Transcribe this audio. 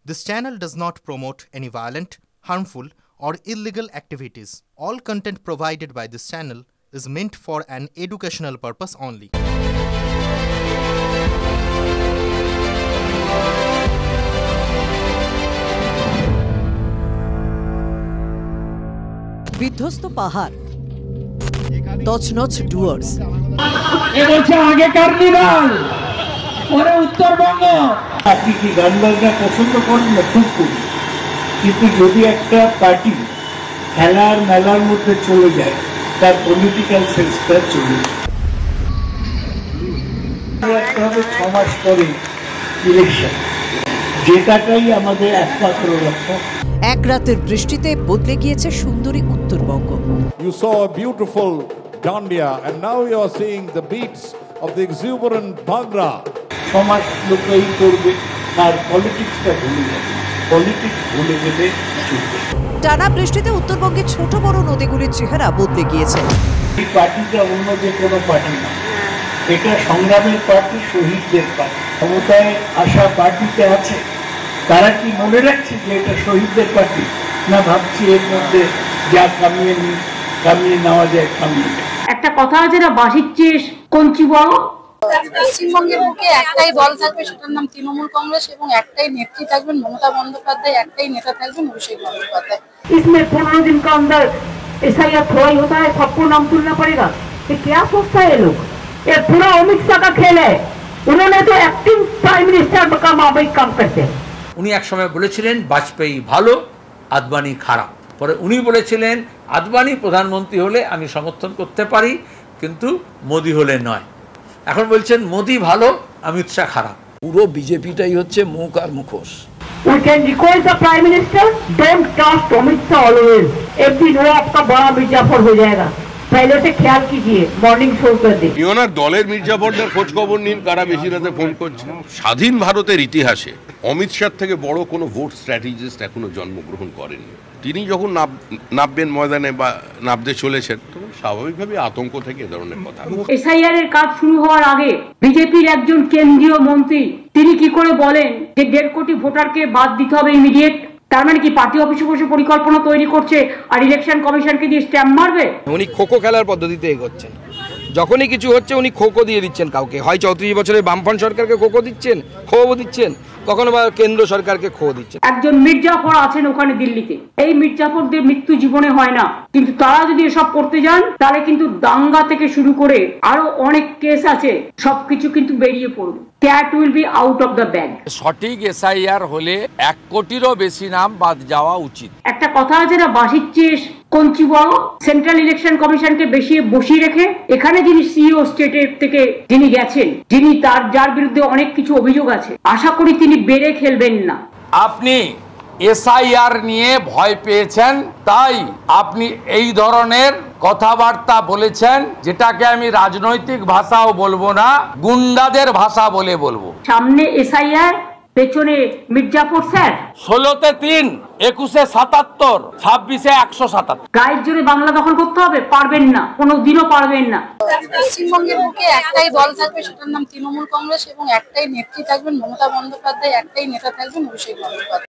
This channel does not promote any violent, harmful, or illegal activities. All content provided by this channel is meant for an educational purpose only. বিধ্বস্ত পাহাড়, তছনছ ডুয়ার্স। আগে carnival, পরে উত্তরবঙ্গ। আপনি কি গান বাজনা পছন্দ করেন না? খুব করি, কিন্তু যদি একটা পার্টি খেলার মেলার মধ্যে চলে যায়, তার পলিটিক্যাল সেন্সটা চলে যায়। 6 মাস পরে ইলেকশন, জেতাটাই আমাদের একমাত্র লক্ষ্য। এক রাতের বৃষ্টিতে বদলে গিয়েছে সুন্দরী Uttarbanga. You saw a beautiful Dandiya and now you are seeing the beats of the exuberant Bhangra. সমাজ লোকই করবে, আর পলিটিক্সটা ভুলে যাবে। পলিটিক্স ভুলে গেলে চলবে। টানা বৃষ্টিতে উত্তরবঙ্গের ছোট বড় নদীগুলির চেহারা বদলে গিয়েছে। এই পার্টিটা অন্য যে কোনো পার্টি না, এটা সংগ্রামের পার্টি, শহীদদের পার্টি। ক্ষমতায় আসা পার্টিতে আছে, তারা কি মনে রাখছে যে এটা শহীদদের পার্টি? না ভাবছি এর মধ্যে যা কামিয়ে নেওয়া যায় কামিয়ে। একটা কথা আছে না, বাঁশির চেয়ে কঞ্চি বড়। পশ্চিমবঙ্গের বুকে একটাই দল থাকবে, সেটার নাম তৃণমূল কংগ্রেস, এবং একটাই নেত্রী থাকবেন মমতা বন্দ্যোপাধ্যায়, একটাই নেতা থাকবেন অভিষেক বন্দ্যোপাধ্যায়। इसमें 15 दिन का अंदर एसआईआर थोड़ा ही होता है, सबको नाम तुलना पड़ेगा। ये क्या सोचता है लोग? ये पूरा अमित शाह का खेल है। उन्होंने तो एक्टिंग प्राइम मिनिस्टर का मामूली काम करते हैं। উনি এক সময় বলেছিলেন বাজপেয়ী ভালো, আদবানি খারাপ। পরে উনি বলেছিলেন আদবানি প্রধানমন্ত্রী হলে আমি সমর্থন করতে পারি, কিন্তু মোদি হলে নয়। এখন বলছেন মোদি ভালো, অমিত শাহ খারাপ। পুরো বিজেপিটাই হচ্ছে মুখ আর মুখোশ। We can request the Prime Minister, don't trust Amit Shah always. एक दिन वो आपका बड़ा मिर्जाफर हो जाएगा, पहले से ख्याल कीजिए। मॉर्निंग शो कर दे। ওনার দলের মির্জাফরদের খোঁজ খবর নিন, কারা বেশি রাতে ফোন করছে। স্বাধীন ভারতের ইতিহাসে অমিত শাহ থেকে বড় কোনো ভোট স্ট্র্যাটেজিস্ট এখনো জন্মগ্রহণ করেননি। তিনি যখন নামবেন ময়দানে বা নামতে চলেছেন, তখন স্বাভাবিকভাবে আতঙ্ক থেকে এ ধরনের কথা। এসআইআর এর কাজ শুরু হওয়ার আগে বিজেপির একজন কেন্দ্রীয় মন্ত্রী তিনি কি করে বলেন যে 1.5 কোটি ভোটারকে বাদ দিতে হবে ইমিডিয়েট? তার মানে কি পার্টি অফিসে বসে পরিকল্পনা তৈরি করছে আর ইলেকশন কমিশনকে দিয়ে স্ট্যাম্প মারবে? উনি খোখো খেলার পদ্ধতিতে এগোচ্ছেন। যখনই কিছু হচ্ছে উনি খোখো দিয়ে দিচ্ছেন কাউকে, হয় 34 বছরের বামফ্রন্ট সরকারকে খোখো দিচ্ছেন, খোবো দিচ্ছেন, কখনো বা কেন্দ্র সরকারকে খো দিচ্ছেন। একজন মির্জাফর আছেন ওখানে দিল্লিতে, এই মির্জাফরদের মৃত্যু জীবনে হয় না, কিন্তু তারা যদি এসব করতে যান তাহলে কিন্তু দাঙ্গা থেকে শুরু করে আরো অনেক কেস আছে, সবকিছু কিন্তু বেরিয়ে পড়বে। Cat will be out of the bag. সঠিক এসআইআর হলে 1 কোটিরও বেশি নাম বাদ যাওয়া উচিত। একটা কথা আছে না, বাঁশির চেয়ে কঞ্চি বড়। সেন্ট্রাল ইলেকশন কমিশনকে বেশি বসিয়ে রেখে এখানে যিনি সিইও স্টেটের থেকে যিনি গেছেন, যিনি যার বিরুদ্ধে অনেক কিছু অভিযোগ আছে, আশা করি তিনি বেড়ে খেলবেন না। আপনি এসআইআর নিয়ে ভয় পেয়েছেন, তাই আপনি এই ধরনের কথাবার্তা বলেছেন, যেটাকে আমি রাজনৈতিক ভাষাও বলবো না, গুন্ডাদের ভাষা বলে বলবো। সামনে এসআইআর, পেছনে মির্জাফর স্যার। 16-তে 3, 21-এ 77, 26-এ 177। গায়ের জোরে বাংলা দখল করতে হবে? পারবেন না, কোনোদিনও পারবেন না। পশ্চিমবঙ্গের বুকে একটাই দল থাকবে, সেটার নাম তৃণমূল কংগ্রেস, এবং একটাই নেত্রী থাকবেন মমতা বন্দ্যোপাধ্যায়, একটাই নেতা থাকবেন অভিষেক বন্দ্যোপাধ্যায়।